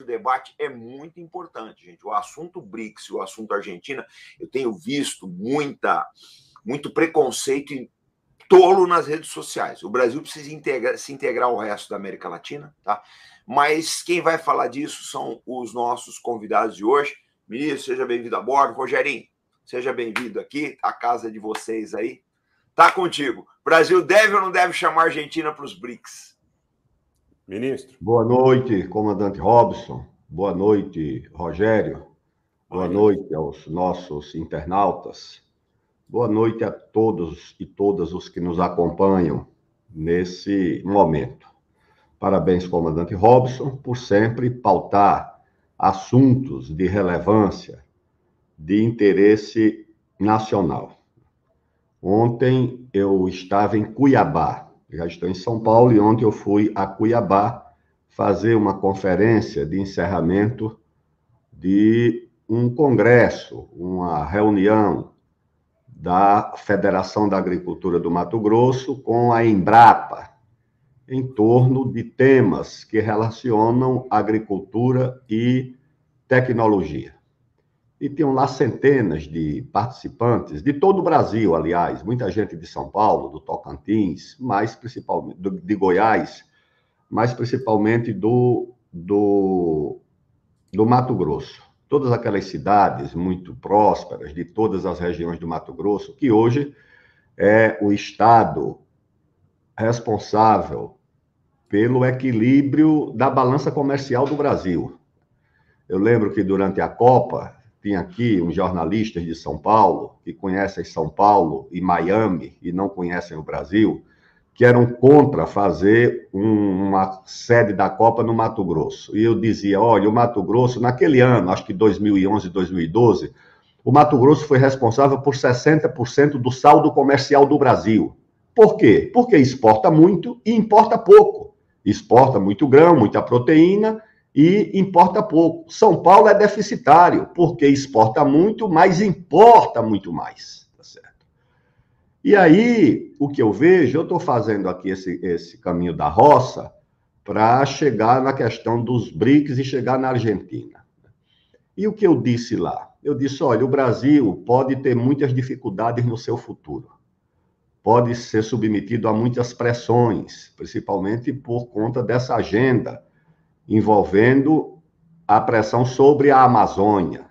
o debate é muito importante, gente. O assunto BRICS, o assunto Argentina, eu tenho visto muito preconceito tolo nas redes sociais. O Brasil precisa se integrar ao resto da América Latina, tá? Mas quem vai falar disso são os nossos convidados de hoje. Ministro, seja bem-vindo a bordo. Rogerinho, seja bem-vindo aqui, a casa de vocês aí. Tá contigo. Brasil deve ou não deve chamar a Argentina para os BRICS? Ministro. Boa noite, comandante Robson. Boa noite, Rogério. Boa noite aos nossos internautas. Boa noite a todos e todas os que nos acompanham nesse momento. Parabéns, comandante Robson, por sempre pautar assuntos de relevância, de interesse nacional. Ontem eu estava em Cuiabá, já estou em São Paulo, e ontem eu fui a Cuiabá fazer uma conferência de encerramento de um congresso, uma reunião da Federação da Agricultura do Mato Grosso com a Embrapa, em torno de temas que relacionam agricultura e tecnologia. E tinham lá centenas de participantes, de todo o Brasil, aliás, muita gente de São Paulo, do Tocantins, mais principalmente de Goiás, mais principalmente do Mato Grosso. Todas aquelas cidades muito prósperas, de todas as regiões do Mato Grosso, que hoje é o estado responsável pelo equilíbrio da balança comercial do Brasil. Eu lembro que durante a Copa, tinha aqui uns jornalistas de São Paulo, que conhecem São Paulo e Miami, e não conhecem o Brasil, que eram contra fazer uma sede da Copa no Mato Grosso. E eu dizia, olha, o Mato Grosso, naquele ano, acho que 2011, 2012, o Mato Grosso foi responsável por 60% do saldo comercial do Brasil. Por quê? Porque exporta muito e importa pouco. Exporta muito grão, muita proteína e importa pouco. São Paulo é deficitário, porque exporta muito, mas importa muito mais. Tá certo? E aí, o que eu vejo, eu estou fazendo aqui esse caminho da roça para chegar na questão dos BRICS e chegar na Argentina. E o que eu disse lá? Eu disse, olha, o Brasil pode ter muitas dificuldades no seu futuro. Pode ser submetido a muitas pressões, principalmente por conta dessa agenda envolvendo a pressão sobre a Amazônia,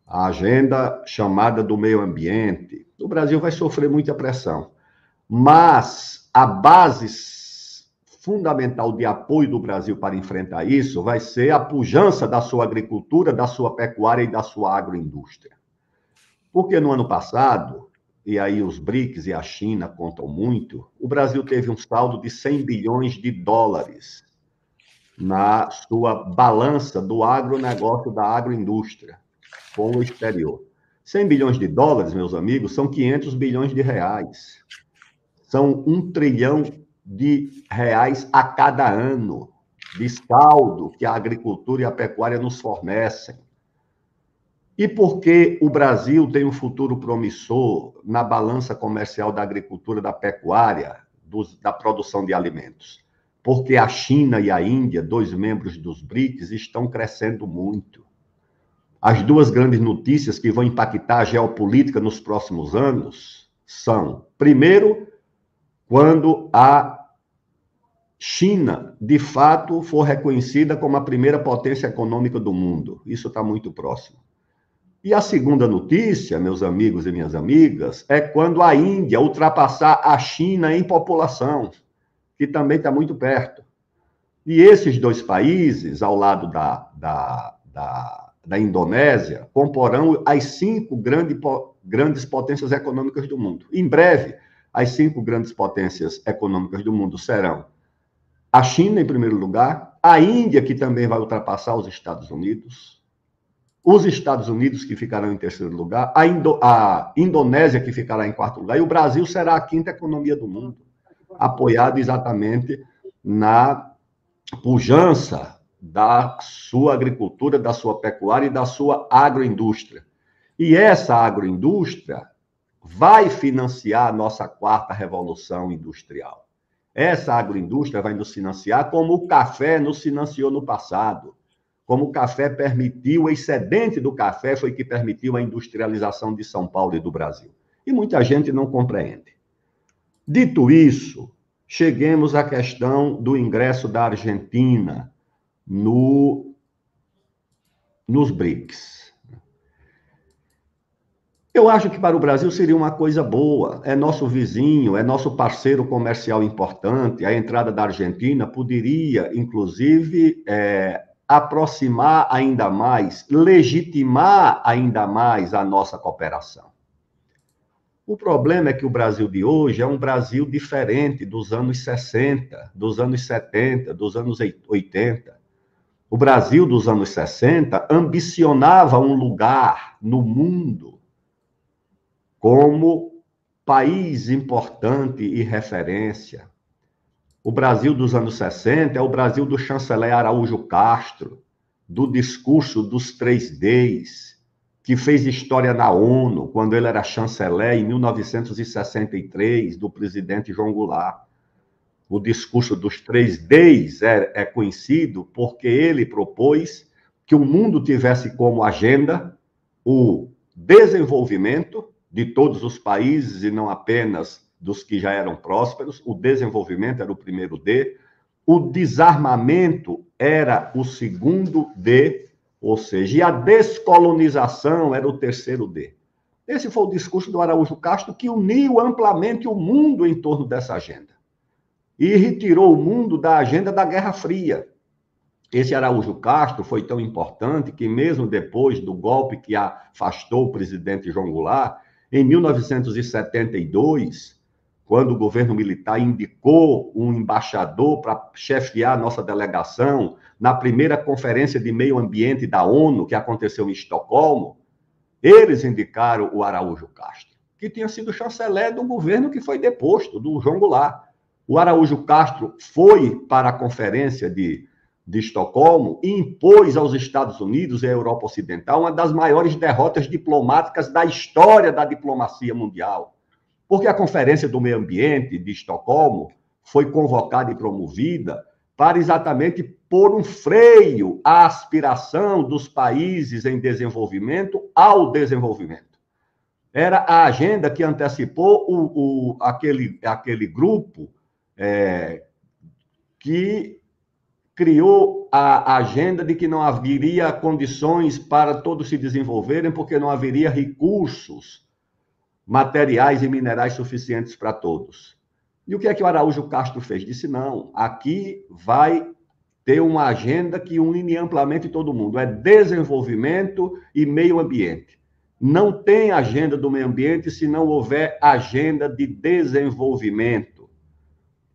a agenda chamada do meio ambiente. O Brasil vai sofrer muita pressão, mas a base fundamental de apoio do Brasil para enfrentar isso vai ser a pujança da sua agricultura, da sua pecuária e da sua agroindústria. Porque no ano passado, e aí os BRICS e a China contam muito, o Brasil teve um saldo de 100 bilhões de dólares na sua balança do agronegócio, da agroindústria, com o exterior. 100 bilhões de dólares, meus amigos, são 500 bilhões de reais. São 1 trilhão de reais a cada ano de saldo que a agricultura e a pecuária nos fornecem. E por que o Brasil tem um futuro promissor na balança comercial da agricultura, da pecuária, da produção de alimentos? Porque a China e a Índia, 2 membros dos BRICS, estão crescendo muito. As 2 grandes notícias que vão impactar a geopolítica nos próximos anos são, primeiro, quando a China, de fato, for reconhecida como a primeira potência econômica do mundo. Isso está muito próximo. E a segunda notícia, meus amigos e minhas amigas, é quando a Índia ultrapassar a China em população, que também está muito perto. E esses 2 países, ao lado da Indonésia, comporão as 5 grandes potências econômicas do mundo. Em breve, as 5 grandes potências econômicas do mundo serão a China, em primeiro lugar, a Índia, que também vai ultrapassar os Estados Unidos que ficarão em terceiro lugar, a Indonésia, que ficará em quarto lugar, e o Brasil será a 5ª economia do mundo, apoiado exatamente na pujança da sua agricultura, da sua pecuária e da sua agroindústria. E essa agroindústria vai financiar a nossa 4ª revolução industrial. Essa agroindústria vai nos financiar como o café nos financiou no passado. Como o café permitiu, o excedente do café foi que permitiu a industrialização de São Paulo e do Brasil. E muita gente não compreende. Dito isso, cheguemos à questão do ingresso da Argentina nos BRICS. Eu acho que para o Brasil seria uma coisa boa. É nosso vizinho, é nosso parceiro comercial importante. A entrada da Argentina poderia, inclusive, aproximar ainda mais, legitimar ainda mais a nossa cooperação. O problema é que o Brasil de hoje é um Brasil diferente dos anos 60, dos anos 70, dos anos 80. O Brasil dos anos 60 ambicionava um lugar no mundo como país importante e referência. O Brasil dos anos 60 é o Brasil do chanceler Araújo Castro, do discurso dos 3Ds, que fez história na ONU, quando ele era chanceler, em 1963, do presidente João Goulart. O discurso dos 3Ds é conhecido porque ele propôs que o mundo tivesse como agenda o desenvolvimento de todos os países, e não apenas dos que já eram prósperos. O desenvolvimento era o primeiro D, o desarmamento era o segundo D, ou seja, e a descolonização era o terceiro D. Esse foi o discurso do Araújo Castro, que uniu amplamente o mundo em torno dessa agenda e retirou o mundo da agenda da Guerra Fria. Esse Araújo Castro foi tão importante que, mesmo depois do golpe que afastou o presidente João Goulart, em 1972, quando o governo militar indicou um embaixador para chefiar a nossa delegação na primeira conferência de meio ambiente da ONU, que aconteceu em Estocolmo, eles indicaram o Araújo Castro, que tinha sido chanceler do governo que foi deposto, do João Goulart. O Araújo Castro foi para a conferência de Estocolmo e impôs aos Estados Unidos e à Europa Ocidental uma das maiores derrotas diplomáticas da história da diplomacia mundial. Porque a Conferência do Meio Ambiente de Estocolmo foi convocada e promovida para exatamente pôr um freio à aspiração dos países em desenvolvimento ao desenvolvimento. Era a agenda que antecipou aquele grupo que criou a agenda de que não haveria condições para todos se desenvolverem, porque não haveria recursos materiais e minerais suficientes para todos. E o que é que o Araújo Castro fez? Disse, não, aqui vai ter uma agenda que une amplamente todo mundo, é desenvolvimento e meio ambiente. Não tem agenda do meio ambiente se não houver agenda de desenvolvimento.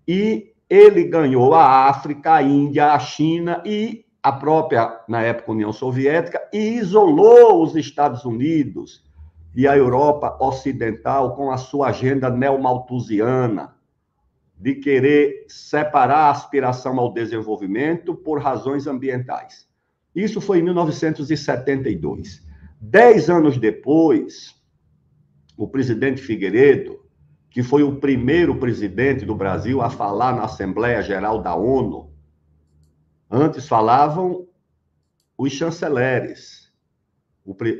E ele ganhou a África, a Índia, a China e a própria, na época, União Soviética, e isolou os Estados Unidos e a Europa Ocidental com a sua agenda neomalthusiana de querer separar a aspiração ao desenvolvimento por razões ambientais. Isso foi em 1972. 10 anos depois, o presidente Figueiredo, que foi o primeiro presidente do Brasil a falar na Assembleia Geral da ONU. Antes falavam os chanceleres.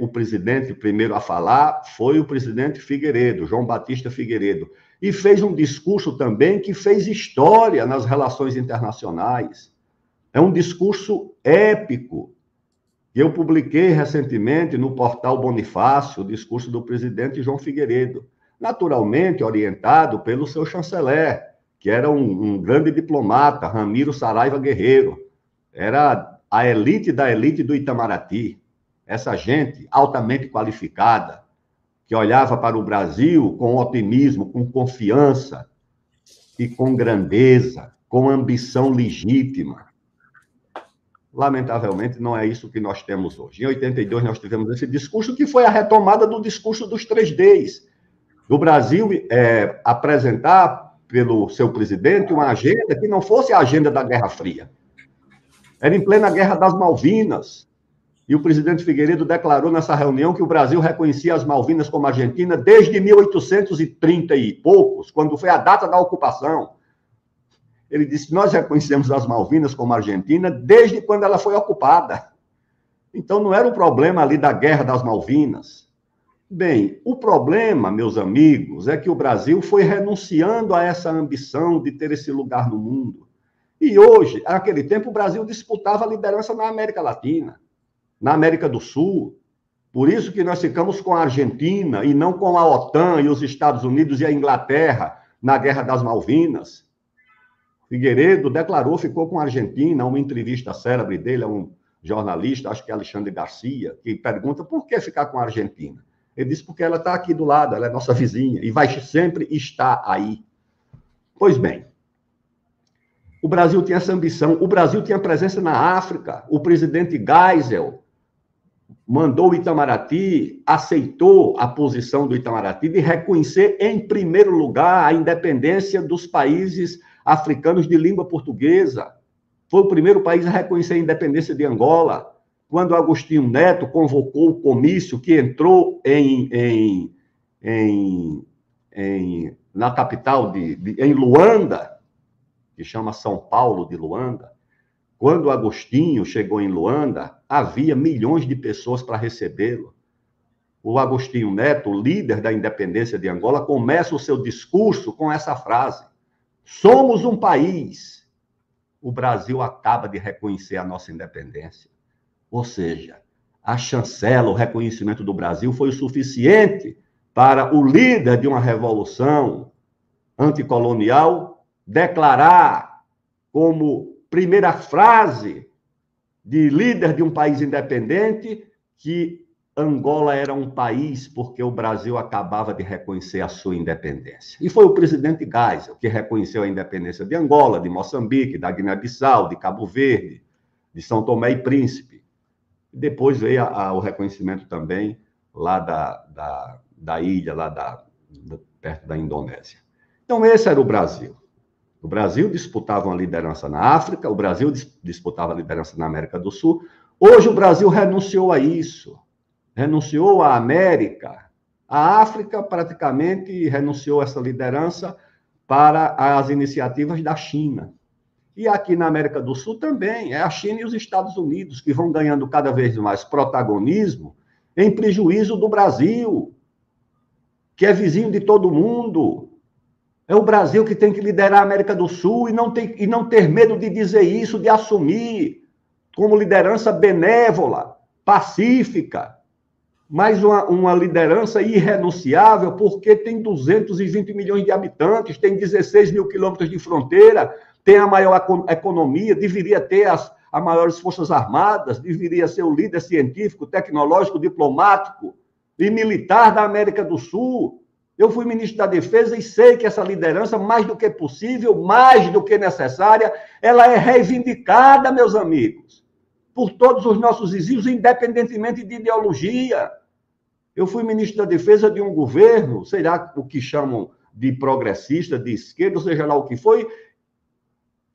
O presidente primeiro a falar foi o presidente Figueiredo, João Batista Figueiredo. E fez um discurso também que fez história nas relações internacionais. É um discurso épico. Eu publiquei recentemente no portal Bonifácio o discurso do presidente João Figueiredo, naturalmente orientado pelo seu chanceler, que era um grande diplomata, Ramiro Saraiva Guerreiro. Era a elite da elite do Itamaraty. Essa gente altamente qualificada, que olhava para o Brasil com otimismo, com confiança e com grandeza, com ambição legítima. Lamentavelmente, não é isso que nós temos hoje. Em 82, nós tivemos esse discurso, que foi a retomada do discurso dos 3Ds. Do Brasil apresentar pelo seu presidente uma agenda que não fosse a agenda da Guerra Fria. Era em plena Guerra das Malvinas. E o presidente Figueiredo declarou nessa reunião que o Brasil reconhecia as Malvinas como Argentina desde 1830 e poucos, quando foi a data da ocupação. Ele disse: nós reconhecemos as Malvinas como Argentina desde quando ela foi ocupada. Então, não era o problema ali da Guerra das Malvinas. Bem, o problema, meus amigos, é que o Brasil foi renunciando a essa ambição de ter esse lugar no mundo. E hoje, naquele tempo, o Brasil disputava a liderança na América Latina, na América do Sul. Por isso que nós ficamos com a Argentina e não com a OTAN e os Estados Unidos e a Inglaterra na Guerra das Malvinas. Figueiredo declarou, ficou com a Argentina, uma entrevista célebre dele, é um jornalista, acho que é Alexandre Garcia, que pergunta por que ficar com a Argentina. Ele disse porque ela está aqui do lado, ela é nossa vizinha e vai sempre estar aí. Pois bem, o Brasil tinha essa ambição, o Brasil tinha presença na África, o presidente Geisel mandou o Itamaraty, aceitou a posição do Itamaraty de reconhecer, em primeiro lugar, a independência dos países africanos de língua portuguesa. Foi o primeiro país a reconhecer a independência de Angola. Quando Agostinho Neto convocou o comício que entrou na capital, em Luanda, que chama São Paulo de Luanda, quando Agostinho chegou em Luanda, havia milhões de pessoas para recebê-lo. O Agostinho Neto, líder da independência de Angola, começa o seu discurso com essa frase: somos um país. O Brasil acaba de reconhecer a nossa independência. Ou seja, a chancela, o reconhecimento do Brasil foi o suficiente para o líder de uma revolução anticolonial declarar como primeira frase de líder de um país independente que Angola era um país porque o Brasil acabava de reconhecer a sua independência. E foi o presidente Geisel que reconheceu a independência de Angola, de Moçambique, da Guiné-Bissau, de Cabo Verde, de São Tomé e Príncipe. Depois veio o reconhecimento também lá da ilha, perto da Indonésia. Então, esse era o Brasil. O Brasil disputava uma liderança na África, o Brasil disputava a liderança na América do Sul. Hoje o Brasil renunciou a isso, renunciou à América. A África praticamente renunciou a essa liderança para as iniciativas da China. E aqui na América do Sul também, é a China e os Estados Unidos que vão ganhando cada vez mais protagonismo em prejuízo do Brasil, que é vizinho de todo mundo. É o Brasil que tem que liderar a América do Sul e não ter medo de dizer isso, de assumir como liderança benévola, pacífica, mas uma liderança irrenunciável, porque tem 220 milhões de habitantes, tem 16 mil quilômetros de fronteira, tem a maior economia, deveria ter as maiores forças armadas, deveria ser o líder científico, tecnológico, diplomático e militar da América do Sul. Eu fui ministro da Defesa e sei que essa liderança, mais do que possível, mais do que necessária, ela é reivindicada, meus amigos, por todos os nossos vizinhos, independentemente de ideologia. Eu fui ministro da Defesa de um governo, sei lá o que chamam de progressista, de esquerda, seja lá o que foi,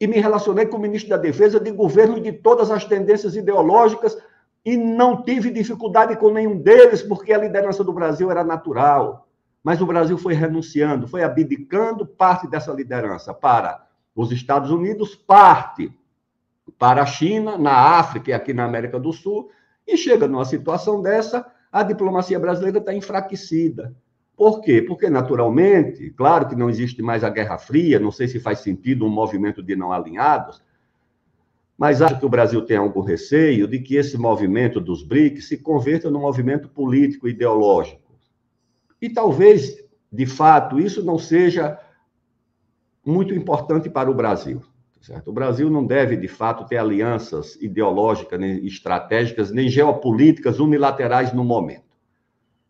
e me relacionei com o ministro da Defesa de governo de todas as tendências ideológicas e não tive dificuldade com nenhum deles, porque a liderança do Brasil era natural. Mas o Brasil foi renunciando, foi abdicando parte dessa liderança para os Estados Unidos, parte para a China, na África e aqui na América do Sul, e chega numa situação dessa, a diplomacia brasileira está enfraquecida. Por quê? Porque, naturalmente, claro que não existe mais a Guerra Fria, não sei se faz sentido um movimento de não alinhados, mas acho que o Brasil tem algum receio de que esse movimento dos BRICS se converta num movimento político ideológico. E talvez, de fato, isso não seja muito importante para o Brasil. Certo? O Brasil não deve, de fato, ter alianças ideológicas, nem estratégicas, nem geopolíticas unilaterais no momento.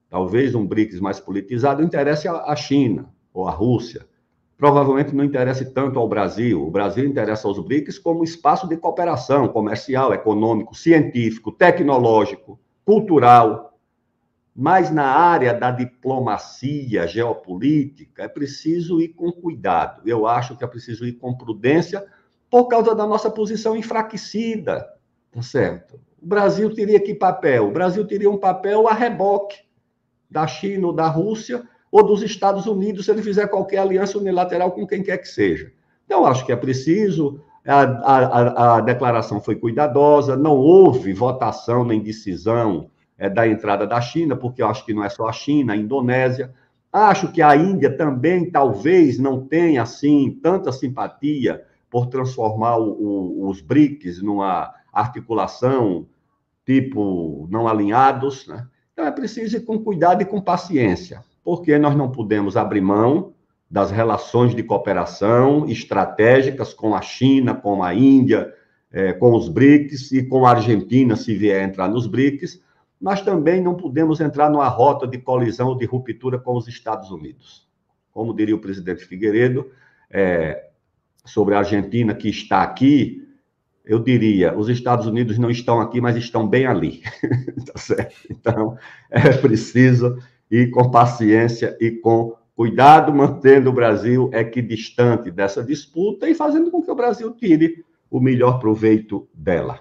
Talvez um BRICS mais politizado interesse à China ou à Rússia. Provavelmente não interesse tanto ao Brasil. O Brasil interessa aos BRICS como espaço de cooperação comercial, econômico, científico, tecnológico, cultural. Mas na área da diplomacia geopolítica é preciso ir com cuidado. Eu acho que é preciso ir com prudência por causa da nossa posição enfraquecida, tá certo? O Brasil teria que papel? O Brasil teria um papel a reboque da China ou da Rússia ou dos Estados Unidos se ele fizer qualquer aliança unilateral com quem quer que seja. Então, acho que é preciso. A declaração foi cuidadosa, não houve votação nem decisão da entrada da China, porque eu acho que não é só a China, a Indonésia. Acho que a Índia também talvez não tenha, assim, tanta simpatia por transformar os BRICS numa articulação tipo não alinhados, né? Então é preciso ir com cuidado e com paciência, porque nós não podemos abrir mão das relações de cooperação estratégicas com a China, com a Índia, com os BRICS e com a Argentina, se vier entrar nos BRICS, mas também não podemos entrar numa rota de colisão ou de ruptura com os Estados Unidos. Como diria o presidente Figueiredo, sobre a Argentina, que está aqui, eu diria, os Estados Unidos não estão aqui, mas estão bem ali. Tá certo? Então, é preciso ir com paciência e com cuidado, mantendo o Brasil equidistante dessa disputa e fazendo com que o Brasil tire o melhor proveito dela.